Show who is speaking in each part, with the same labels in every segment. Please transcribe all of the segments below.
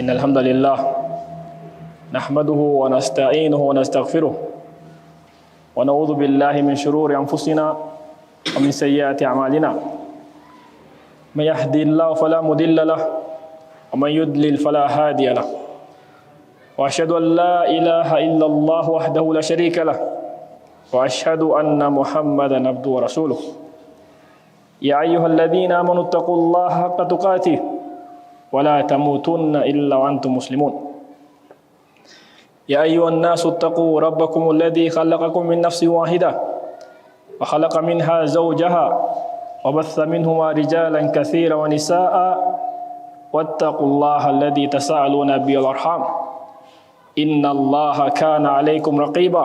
Speaker 1: إن الحمد لله نحمده ونستعينه ونستغفره ونعوذ بالله من شرور أنفسنا ومن سيئات أعمالنا من يهدي الله فلا مضل له ومن يضلل فلا هادي له وأشهد أن لا إله إلا الله وحده لا شريك له وأشهد أن محمدا عبده ورسوله يا أيها الذين آمنوا اتقوا الله حق تقاته ولا تموتن إلا وأنتم مسلمون يا أيها الناس اتقوا ربكم الذي خلقكم من نفس واحدة وخلق منها زوجها وبث منهما رجالا كثيرا ونساء واتقوا الله الذي تساءلون به والأرحام إن الله كان عليكم رقيبا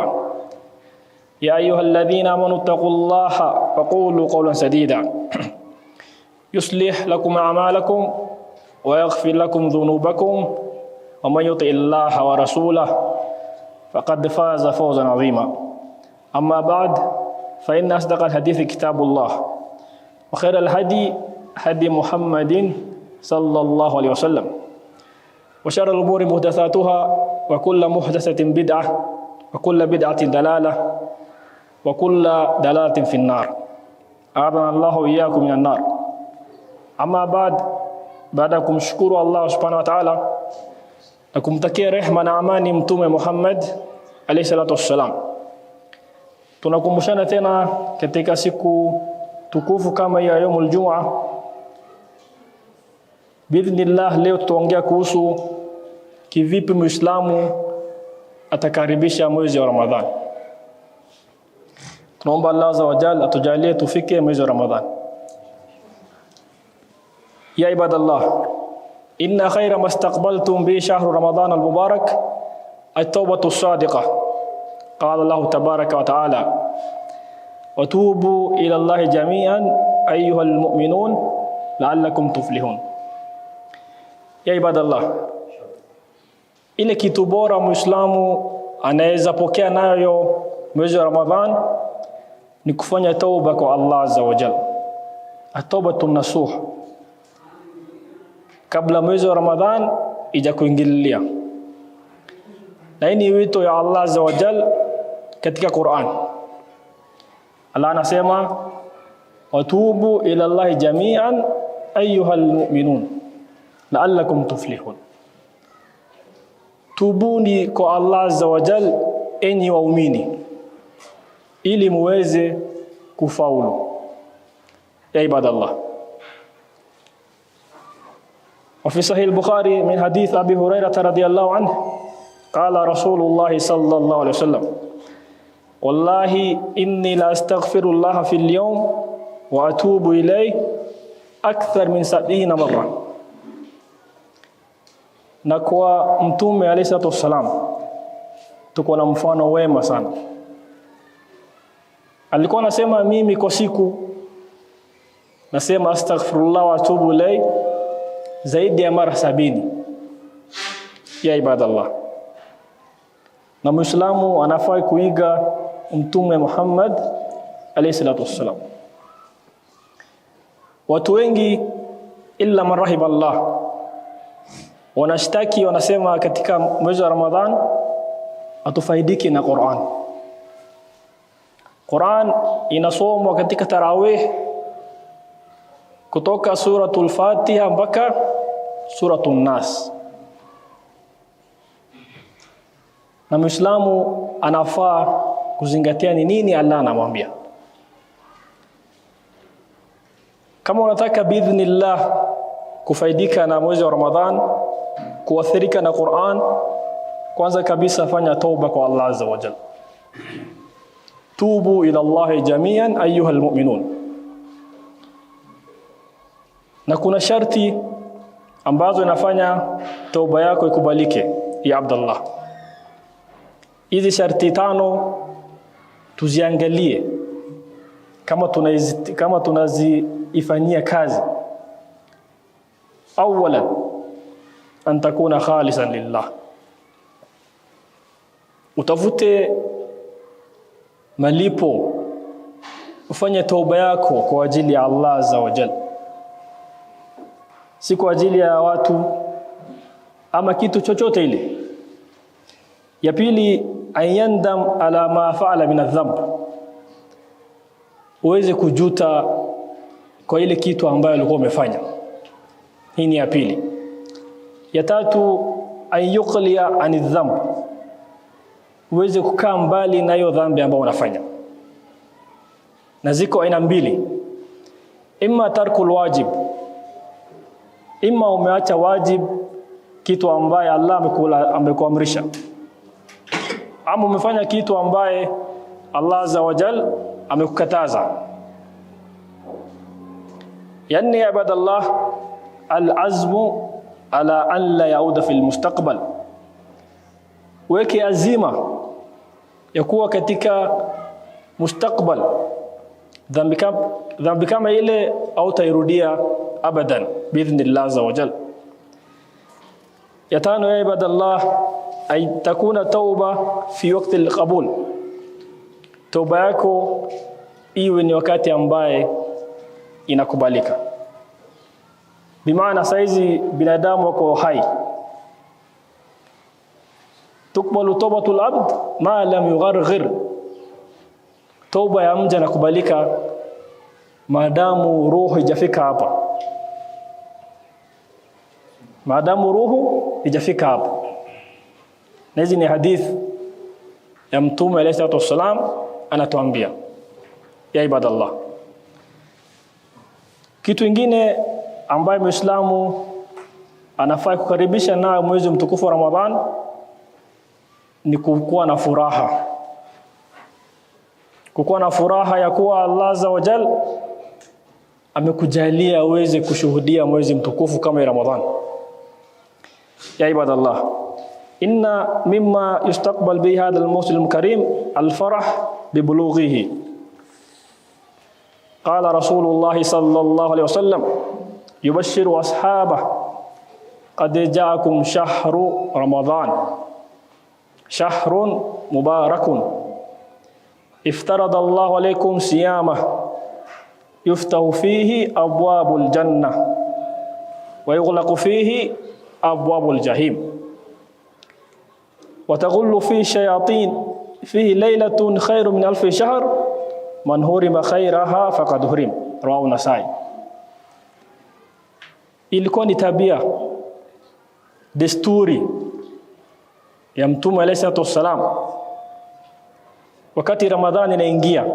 Speaker 1: يا أيها الذين آمنوا اتقوا الله وقولوا قولا سديدا يصلح لكم أعمالكم ويغفر لكم ذنوبكم ومن يطع الله ورسوله فقد فاز فوزا عظيما أما بعد فإن أصدق الحديث كتاب الله وخير الهدي هدي محمد صلى الله عليه وسلم وشر الأمور محدثاتها وكل محدثة بدعة وكل بدعة دلالة وكل دلالة في النار أعاذنا الله وإياكم من النار أما baada ya kumshukuru Allah subhanahu wa ta'ala na kumtakia rehema na amani mtume Muhammad alayhi salatu wassalam, tunakumbushana tena katika siku tukufu kama ya yaumul Jum'a. Biidhnillah, leo tutaongea kuhusu kivipi Muislamu atakaribisha mwezi wa Ramadhani. Tunaomba Allah azza wa jalla atujalie tufike mwezi wa Ramadhani. يا عباد الله إن خير ما استقبلتم به شهر رمضان المبارك التوبة الصادقة. قال الله تبارك وتعالى وتوبوا إلى الله جميعا أيها المؤمنون لعلكم تفلحون. يا عباد الله, ile kitu bora Muislamu anaweza pokea nayo mwezi wa Ramadhan ni kufanya tauba kwa Allah azza wa jalla, at-taubatun nasuh, kabla mwezi wa Ramadhan ija kuingililia. Na hii ni wito ya Allah azza wa jalla katika Qur'an. Allah anasema watubu ila Allah jami'an ayyuhal mu'minun la'allakum tuflihun. Tubuni kwa Allah azza wa jalla enyi waumini ili muweze kufaulu. Ya ibadallah, وفي صحيح البخاري من حديث أبي هريرة رضي الله عنه قال رسول الله صلى الله عليه وسلم والله إني لا أستغفر الله في اليوم وأتوب إليه أكثر من 70 مرة. Na kwa mtume alayhi salatu wasalam tuko na mfano wema sana. Alikuwa anasema mimi kwa siku nasema astaghfirullah wa atubu ilayhi zaidi ya mara 70. Ya ibadallah, na Muislamu anafaa kuiga mtume Muhammad alayhi salatu wassalam. Watu wengi illa man rahib Allah wanashtaki, wanasema katika mwezi wa Ramadhan atufaidiki na Qur'an. Qur'an inasomwa katika tarawih kutoka suratul Fatiha mpaka suratul Nas, na Muislamu anafaa kuzingatia ni nini Allah anamwambia. Kama unataka biidhnillah kufaidika na mwezi wa Ramadhan, kuathirika na Qur'an, kwanza kabisa fanya tauba kwa Allah azza wa jalla. Tubu ila Allah jami'an ayyuhal mu'minun. Na kuna sharti ambazo inafanya tauba yako ikubalike ya Abdullah. Hizi sharti 5 tuziangalie kama tunazifanyia kazi. Awalan, an takuna khalisan lillah. Utafute malipo, ufanye tauba yako kwa ajili ya Allah azza wa jalla, si kwa ajili ya watu, ama kitu chochote ile. Ya pili, ayandam ala ma fa'ala min adh-dhanb, uweze kujuta kwa ile kitu ambayo ulikuwa umefanya. Hii ni ya pili. Ya tatu, ayuqliya anidh-dhanb, uweze kukaa mbali na hiyo dhambi ambayo unafanya. Na ziko aina mbili, imma tarkul wajib, imma umeacha wajib, kitu ambaye Allah amekuamrisha, ama umefanya kitu ambaye Allah azza wa jal amekukataza. Yani ya ibadallah, al-azmu ala an la yauda fi al-mustaqbal, weke azima ya kuwa katika mustakbal dhambi kama ile hautairudia abadan biidhnillah azza wa jal. Ya tano ya ibadallah, ay takuna tauba fi waqti al-qabul, tauba yako iwe ni wakati ambaye inakubalika. Bimaana saizi binadamu wako hai, tukbalu tawbatul abd ma lam yugharghir, tauba ya mja inakubalika maadamu roho haijafika hapa, maadamu roho haijafika hapa. Na hizi ni hadith ya Mtume alayhi salatu wasalam, anatuambia ya ibadallah. Kitu kingine ambaye Muislamu anafaa kukaribisha na mwezi mtukufu wa Ramadhan ni kukuwa na furaha. Kukuwa na furaha ya kuwa Allah azza wa jal amekujalia uweze kushuhudia mwezi mtukufu kama Ramadhan. Ya ibadallah, inna mimma yustaqbal bi hadha al-mawsim al-karim al-farah bi bulughihi. Qala Rasulullah sallallahu alayhi wasallam yubashshiru ashabahu qad ja'akum shahru Ramadan shahrun mubarakun iftarada Allahu alaykum siyamahu yuftahu fihi abwabul jannah wa yughlaqu fihi abwabul jahim wa taghullu fihi shayatin fihi laylatun khairun min alfi shahr man hurima khairaha faqad hurim, rawahu Nasai. Ilikuwa ni tabia, desturi ya Mtume alayhi salatu wasalam, wakati Ramadhani inaingia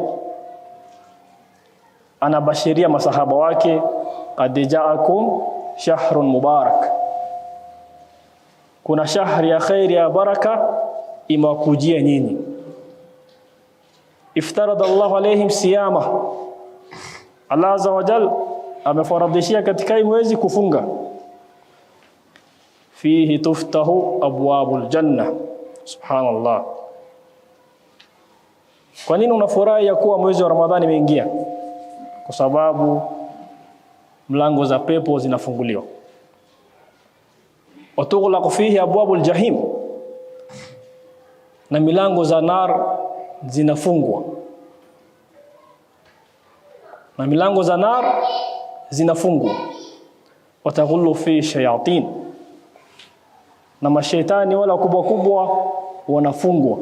Speaker 1: anabashiria masahaba wake, qad ja'akum shahrun mubarak, kuna shahri ya khairi ya baraka imewakujia nyinyi. Iftarada Allah alayhim siyama, Allah azza wa jal amefaradhishia katika mwezi kufunga. Fihi tuftahu abwabul janna, subhanallah. Kwa nini unafurahi ya kuwa mwezi wa Ramadhani umeingia? Kwa sababu mlango za pepo zinafunguliwa. Watughlaqu fihi abwabul jahim, na milango za nar zinafungwa, na milango za nar zinafungwa. Wataghullu fi shayatin, na mashaitani wala kubwa kubwa wanafungwa.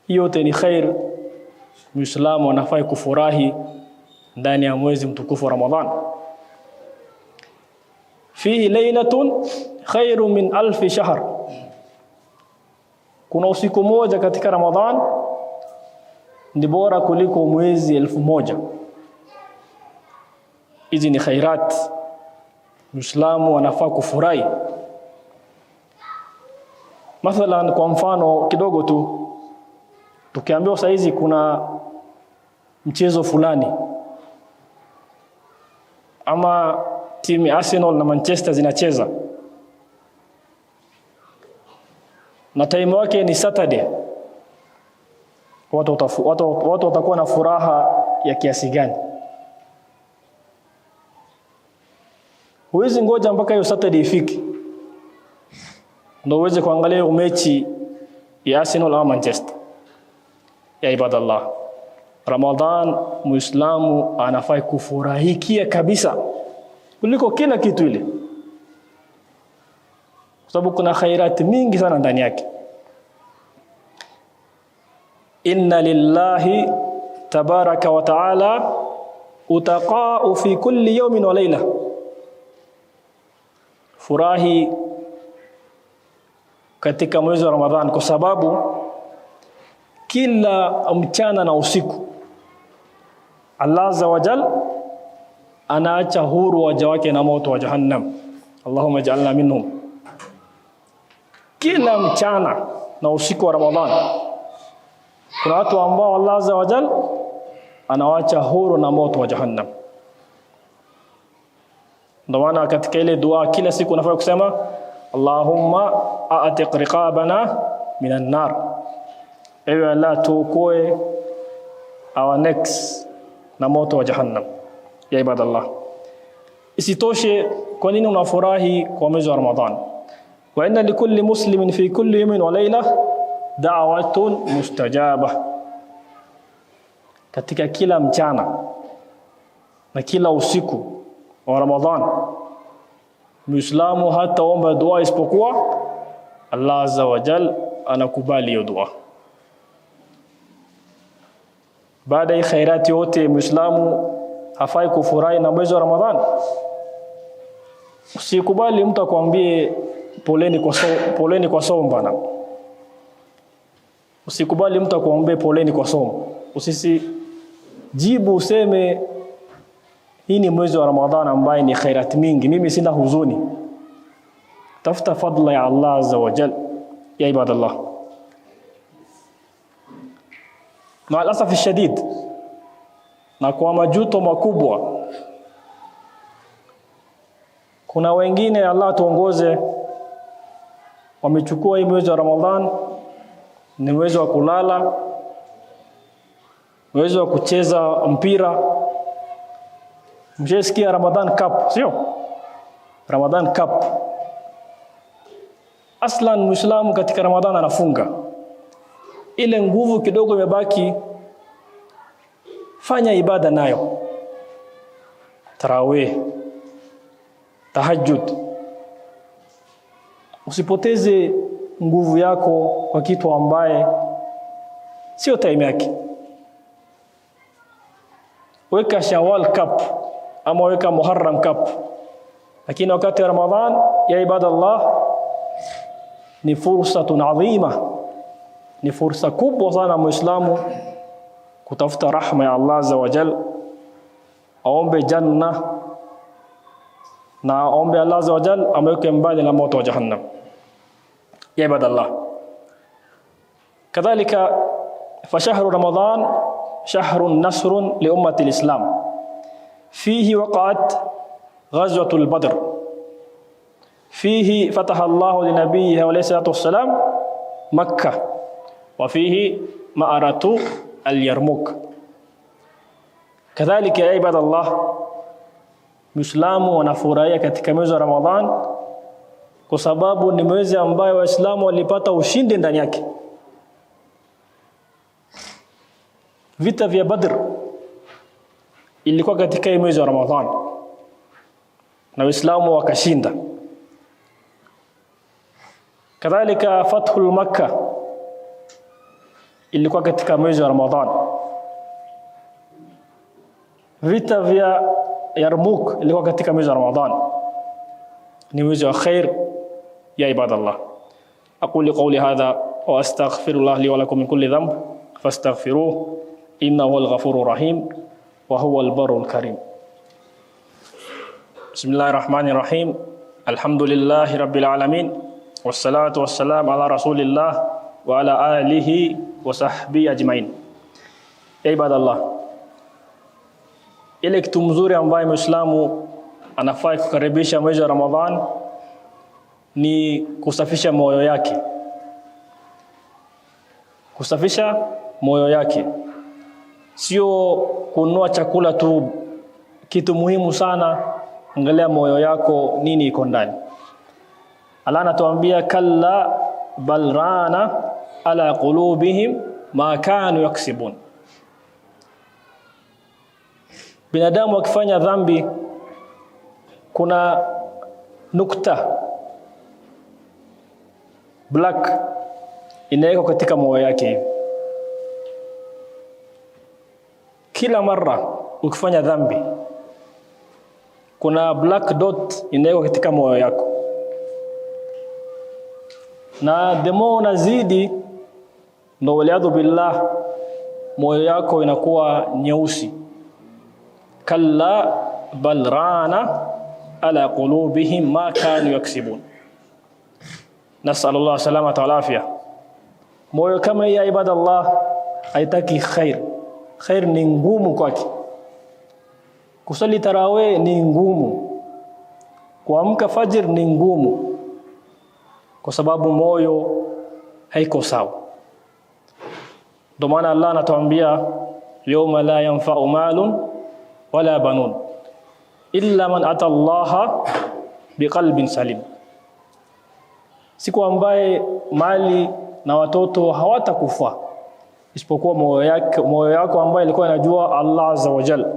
Speaker 1: Yote ni khair. Muislamu anafai kufurahi ndani ya mwezi mtukufu wa Ramadhan. Fihi laylatun khairun min alfi shahr, kuna usiku moja katika Ramadhan ni bora kuliko mwezi 1000. Hizi ni khairat, Muislamu anafaa kufurahi. Mathalan, kwa mfano kidogo tu, tukiambiwa saa hizi kuna mchezo fulani, ama timu Arsenal na Manchester zinacheza na time wake ni Saturday, watu watakuwa na furaha ya kiasi gani? Huwezi ngoja mpaka hiyo Saturday ifike ndio uweze kuangalia mechi ya Arsenal au Manchester. Ya ibadallah, Ramadhan Muislamu anafai kufurahikia kabisa kuliko kila kitu ile. kwa sababu kuna khairati mingi sana ndani yake. Inna lillahi tabaraka wa ta'ala utaqa'u fi kulli yawmin wa layla. Furahi katika mwezi wa Ramadhani kwa sababu kila mchana na usiku Allah azza wa jalla anaacha huru waja wake na moto wa jahannam. Allahumma ij'alna minhum. Kila mchana na usiku wa Ramadhani kuna watu ambao Allah azza wa jalla anawaacha huru na moto wa jahannam. Ndio maana katika ile dua kila siku unafaa kusema Allahumma a'tiq riqabana minan nar. Ewe Allah tuokoe our necks na moto wa jahannam. Ya ibadallah. Isitoshe kwa nini unafurahi kwa mwezi wa Ramadhani? Wa inna likulli muslimin fi kulli yawmin wa layla da'watun mustajaba. Katika kila mchana na kila usiku wa Ramadhani Muislamu hataomba dua isipokuwa Allah azza wa jalla anakubali hiyo dua. Baada ya khairati yote Muislamu hafai kufurahi na mwezi wa Ramadhani. Usikubali mtu akwambie poleni kwa somo bana. Usikubali mtu akwambie poleni kwa somo. Jibu useme hii ni mwezi wa Ramadhani ambaye ni khairat mingi, mimi sina huzuni. Tafuta fadla ya Allah azza wa jalla ya ibadallah. Maalasaf shadid na kwa majuto makubwa kuna wengine Allah tuongoze wamechukua hii mwezi wa Ramadhani ni mwezi wa kulala, mwezi wa kucheza mpira. Mjesikia Ramadan Cup, sio? Ramadan Cup. Aslan Muislamu katika Ramadhan anafunga. Ile nguvu kidogo imebaki, fanya ibada nayo. Tarawih, tahajjud. Usipoteze nguvu yako kwa kitu ambaye sio time yake. Weka Shawwal Cup ama weka Muharram Cup. Lakini wakati wa Ramadhan ya ibadallah ni fursatun adhima, ni fursa kubwa sana Muislamu kutafuta rahma ya Allah azza wa jalla, aombe janna na aombe Allah azza wa jalla amweke mbali na moto wa jahannam. Ya ibadallah, kadhalika fashahru Ramadan shahrun nasrun li ummati al-Islam fihi waqa'at ghazwatul Badr فيه فتح الله لنبيه عليه الصلاة والسلام مكة وفيه مأرة اليرموك. كذلك يا عباد الله Muislamu wanafurahia katika mwezi wa Ramadhan kwa sababu ni mwezi ambao Waislamu walipata ushindi ndani yake. Vita vya Badr ilikuwa katika mwezi wa Ramadhan na Waislamu wakashinda. Kadhalika Fathul Makkah ilikuwa katika mwezi wa Ramadhan. Vita vya Yarmouk ilikuwa katika mwezi wa Ramadhan. Ni mwezi wa khair ya ibadallah. Aqulu qawli hadha wa astaghfirullah li wa lakum min kulli dhanb fastaghfiruhu innahu huwal ghafurur rahim wa huwal barrul karim. Bismillahirrahmanirrahim. Alhamdulillahi rabbil alamin. Wassalatu wassalam ala rasulillah wa ala alihi wa sahbihi ajmain. Ibadallah, ile kitu mzuri ambaye Muislamu anafaa kukaribisha mwezi wa Ramadhan ni kusafisha moyo yake. Kusafisha moyo yake, sio kununua chakula tu. Kitu muhimu sana, angalia moyo yako nini iko ndani. Allah anatuambia kalla bal rana ala qulubihim ma kanu yaksibun. Binadamu akifanya dhambi kuna nukta black inawekwa katika moyo yake hivi. Kila mara ukifanya dhambi kuna black dot inawekwa katika moyo yako, na demo unazidi ndo waliadhu billah moyo yako inakuwa nyeusi. Kalla bal rana ala qulubihim ma kanu yaksibun. Nasallallahu salamata wal afia. Moyo kama ya ibadallah haitaki khair. Khair ni ngumu kwake. Kusali tarawih ni ngumu, kuamka fajr ni ngumu, kwa sababu moyo haiko sawa. Ndio maana Allah anatuambia yawma la yanfa'u malun wala banun illa man ata Allah biqalbin salim. Siku ambaye mali na watoto hawatakufa isipokuwa moyo yako ambaye ilikuwa inajua Allah azza wa jalla,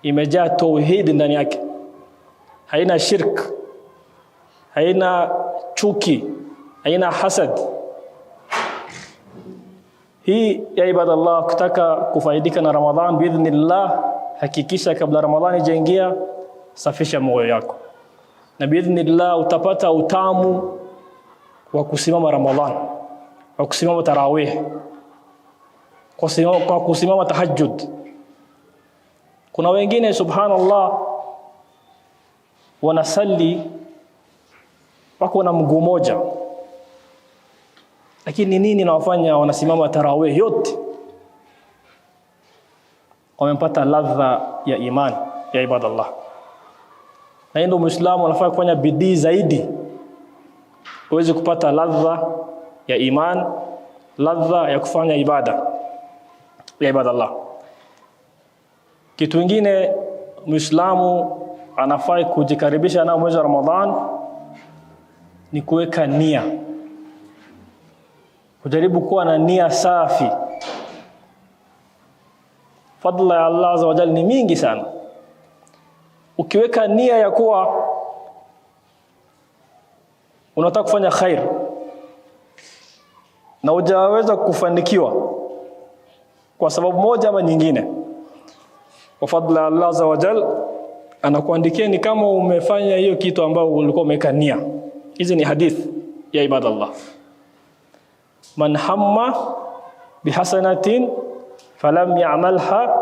Speaker 1: imejaa tauhid ndani yake, haina shirk, haina chuki, haina hasad. Hii ya ibadallah, kutaka kufaidika na Ramadhan biidhnillah, hakikisha kabla Ramadhani jaingia safisha moyo yako, na biidhnillah utapata utamu wa kusimama Ramadhan, wa kusimama tarawih, kwa kusimama tahajjud. Kuna wengine subhanallah wanasali wako na mguu moja, lakini nini nawafanya wanasimama tarawih yote? Wamepata ladha ya iman ya ibadallah. Na ndio Muislamu anafaa kufanya bidii zaidi uweze kupata ladha ya iman, ladha ya kufanya ibada ya ibadallah. Kitu kingine Muislamu anafaa kujikaribisha na mwezi wa Ramadhan ni kuweka nia. Kujaribu kuwa na nia safi. Fadla ya Allah azza wa jalla ni mingi sana. Ukiweka nia ya kuwa unataka kufanya khair na hujaweza kufanikiwa kwa sababu moja ama nyingine, kwa fadla ya Allah azza wa jalla anakuandikia ni kama umefanya hiyo kitu ambao ulikuwa umeweka nia. Hizi ni hadith ya ibadallah. Man hamma bihasanatin falam ya'malha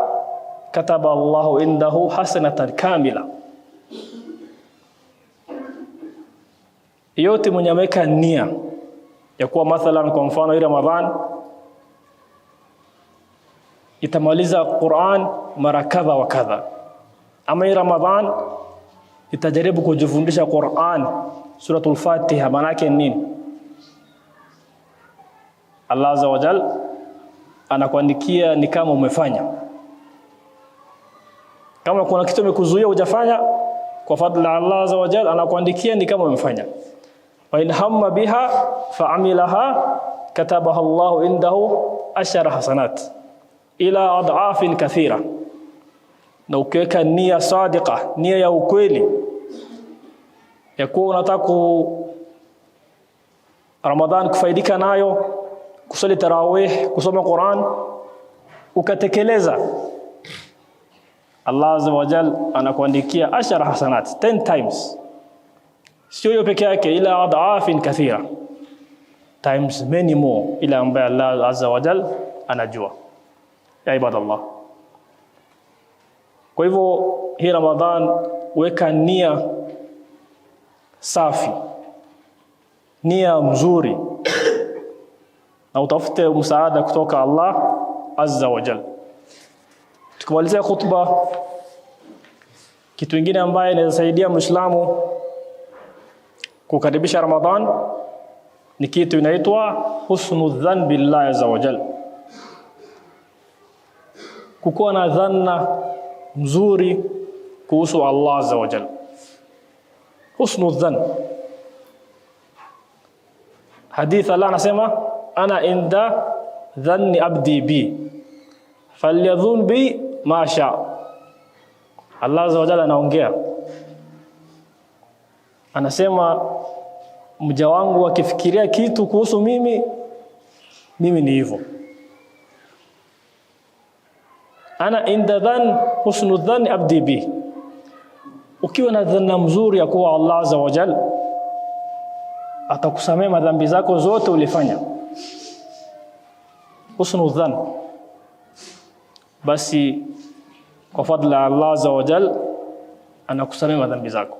Speaker 1: kataba Allahu indahu hasanatan kamila. Yote mwenye ameweka nia ya kuwa mathalan kwa mfano Ramadhan itamaliza Qur'an mara kadha wa kadha, ama Ramadhan itajaribu kujifundisha Qur'an suratul Fatiha, maana yake nini? Allah azza wa jalla anakuandikia ni kama umefanya. Kama kuna kitu umekuzuia hujafanya, kwa fadla Allah azza wa jalla anakuandikia ni kama umefanya. Wa in hamma biha fa'amilaha katabaha Allahu indahu 10 hasanat ila ad'afin kathira. Na ukiweka nia sadiqa, nia ya ukweli ya kuwa unataka Ramadhan kufaidika nayo, kusali tarawih, kusoma Qur'an, ukatekeleza, Allah azza wa jalla anakuandikia 10 hasanat, 10 times. Sio hiyo peke yake, ila ad'afin kathira, times many more, ila ambaye Allah azza wa jalla anajua ya ibadallah. Kwa hivyo hii Ramadhan weka nia safi, nia mzuri, na utafute msaada kutoka Allah azza wa jalla. Tukimalizia khutba, kitu kingine ambaye inasaidia Muislamu kukaribisha Ramadhan ni kitu inaitwa husnul dhann billahi azza wa jalla. Kukuwa na dhanna mzuri kuhusu Allah azza wa jalla. Husnul dhann. Hadith Allah anasema ana inda dhanni abdi bi falyadhun bi ma sha. Allah azza wa jalla anaongea, anasema mja wangu akifikiria kitu kuhusu mimi ni hivyo. Ana inda dhan husnu dhan abdi bi. Ukiwa na dhanna mzuri ya kuwa Allah azza wa jalla atakusamea madhambi zako zote ulifanya, husnu dhan, basi kwa fadla Allah azza wa jalla anakusamea madhambi zako,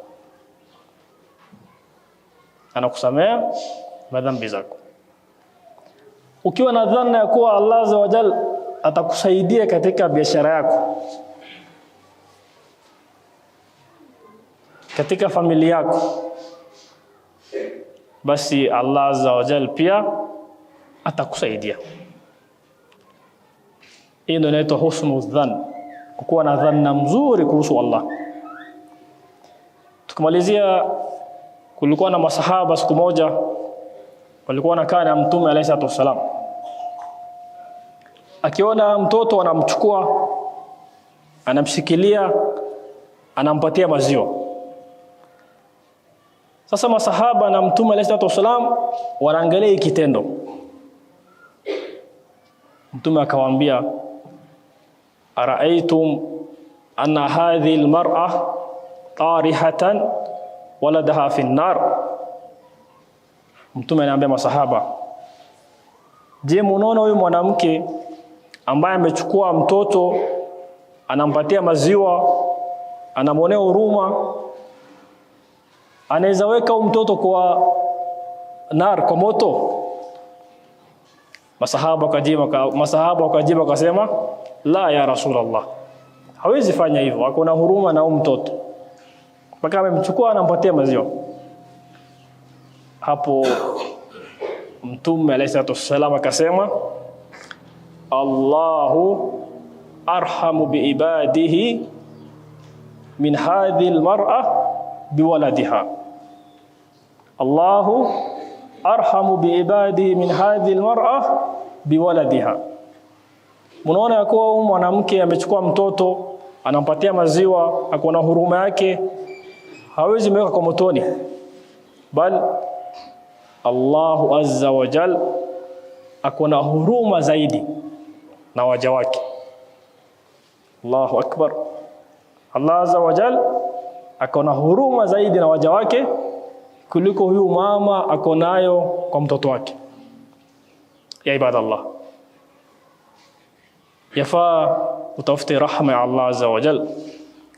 Speaker 1: anakusamea madhambi zako. Ukiwa na dhanna ya kuwa Allah azza wa jalla atakusaidia katika biashara yako, katika familia yako, basi Allah azza wa jalla pia atakusaidia. Hii ndio inaitwa husnu dhann, kuwa na dhanna mzuri kuhusu Allah. Tukamalizia, kulikuwa na masahaba siku moja walikuwa wanakaa na Mtume alayhi salatu wasalam. Akiona mtoto anamchukua, anamshikilia, anampatia maziwa. Sasa masahaba na Mtume alayhi salatu wasalam wanaangalia kitendo. Mtume akawaambia, araaitum anna hadhihi almar'a tarihatan waladaha fi an-nar. Mtume anaambia masahaba, je, munaona huyu mwanamke ambaye amechukua mtoto anampatia maziwa, anamwonea huruma, anaweza weka mtoto kwa nar, kwa moto? Masahaba wakajibu wakasema, la ya Rasulullah, hawezi fanya hivyo, hakuna huruma na mtoto mpaka amemchukua anampatia maziwa. Hapo Mtume alayhi salatu wasallam akasema, Allahu arhamu biibadihi min hadhihi almar'a biwaladiha. Allahu arhamu biibadihi min hadhihi almar'a biwaladiha. Munaona ya kuwa mwanamke amechukua mtoto anampatia maziwa, akona huruma yake, hawezi mweka kwa motoni, bali Allahu azza wa jalla akona huruma zaidi na waja wake. Allahu akbar. Allah azza wa jalla akona huruma zaidi na waja wake kuliko huyu mama akonayo kwa mtoto wake. Ya ibadallah, yafaa utafute rahma ya Allah azza wa jalla.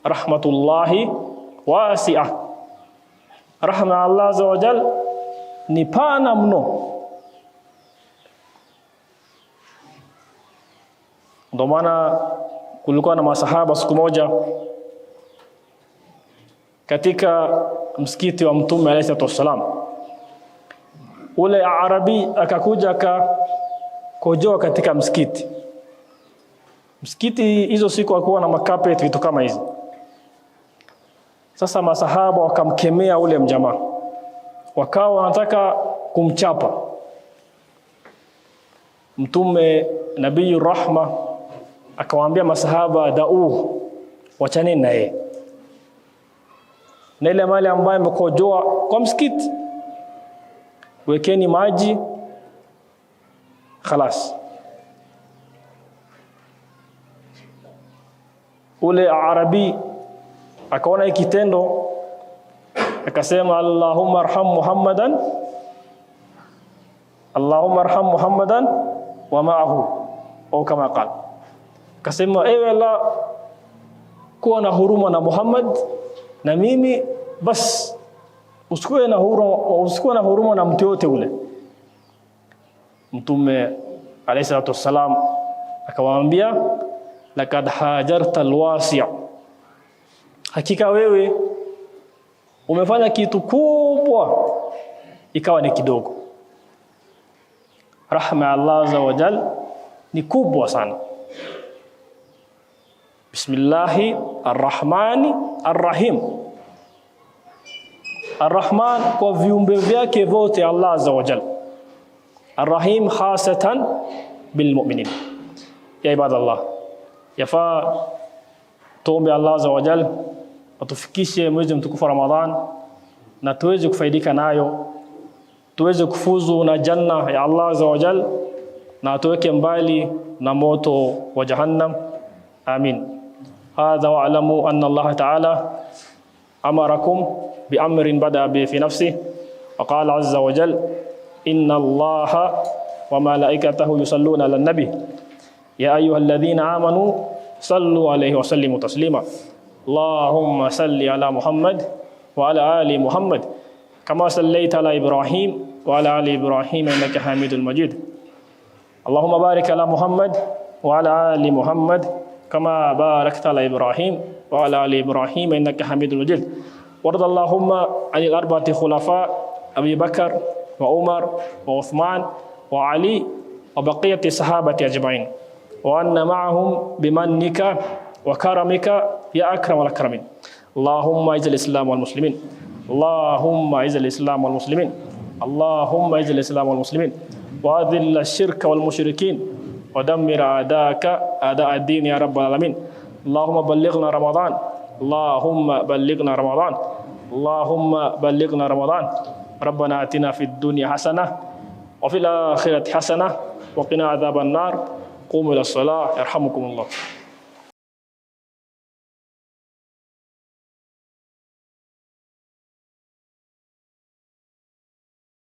Speaker 1: Rahmatullahi wasi'ah. Rahma ya Allah azza wa jalla ni pana mno. Ndio maana kulikuwa na masahaba siku moja katika msikiti wa Mtume alayhi salatu wasalam. Ule Arabi akakuja akakojoa katika msikiti. Msikiti hizo siku hakuwa na makapeti, vitu kama hizi. Sasa masahaba wakamkemea ule mjamaa, wakawa wanataka kumchapa. Mtume Nabii Rahma akawaambia masahaba, da'u, wachaneni na yeye, na ile mali ambayo amekojoa kwa msikiti wekeni maji, khalas. Ule Arabi akaona kitendo, akasema, Allahumma arham Muhammadan, Allahumma arham Muhammadan wa ma'ahu, au kama qala. Akasema, ewe Allah, kuwa na huruma na Muhammad na mimi, bas usikuwe na huruma na mtu yote ule. Mtume alayhi salatu wasalam akamwambia, lakad hajarta alwasi', hakika wewe umefanya kitu kubwa ikawa ni kidogo. Rahma Allah azza wa jalla ni kubwa sana. Bismillahi arrahmani arrahim. Arrahman kwa viumbe vyake vote Allah azza wa jalla, arrahim khasatan bilmu'minin. Ya ibadallah, yafaa tuombe Allah azza wa jalla atufikishe mwezi mtukufu Ramadhan na tuweze kufaidika nayo tuweze kufuzu na janna ya Allah azza wa jal, na tuweke mbali na moto wa jahannam. Amin. Hadha wa'lamu anna Allah ta'ala amarakum bi amrin bada bi fi nafsihi wa qala azza wa jal inna Allaha wa malaikatahu yusalluna 'alan nabi ya ayyuhalladhina amanu sallu alayhi wa sallimu taslima. Allahumma salli ala Muhammad wa ala ali Muhammad kama sallaita ala Ibrahim wa ala ali Ibrahim innaka Hamidul Majid. Allahumma barik ala Muhammad wa ala ali Muhammad kama barakta ala Ibrahim wa ala ali Ibrahim innaka Hamidul Majid. Warda Allahumma anil arba'ati khulafa Abi Bakar wa Umar wa Uthman wa Ali wa baqiyati sahabati ajma'in wa anna ma'ahum bimannika wa karamika ya akram al-akramin. Allahumma izil Islam wal muslimin. Allahumma izil Islam wal muslimin. Allahumma izil Islam wal muslimin. Wa adhill ash-shirka wal mushrikin wa dammir a'daka a'da' ad-din ya rabbal alamin. Allahumma ballighna Ramadan. Allahumma ballighna Ramadan. Allahumma ballighna Ramadan. Rabbana atina fid dunya hasanah wa fil akhirati hasanah wa qina adhaban nar. Qumu ila salah yarhamukumullah.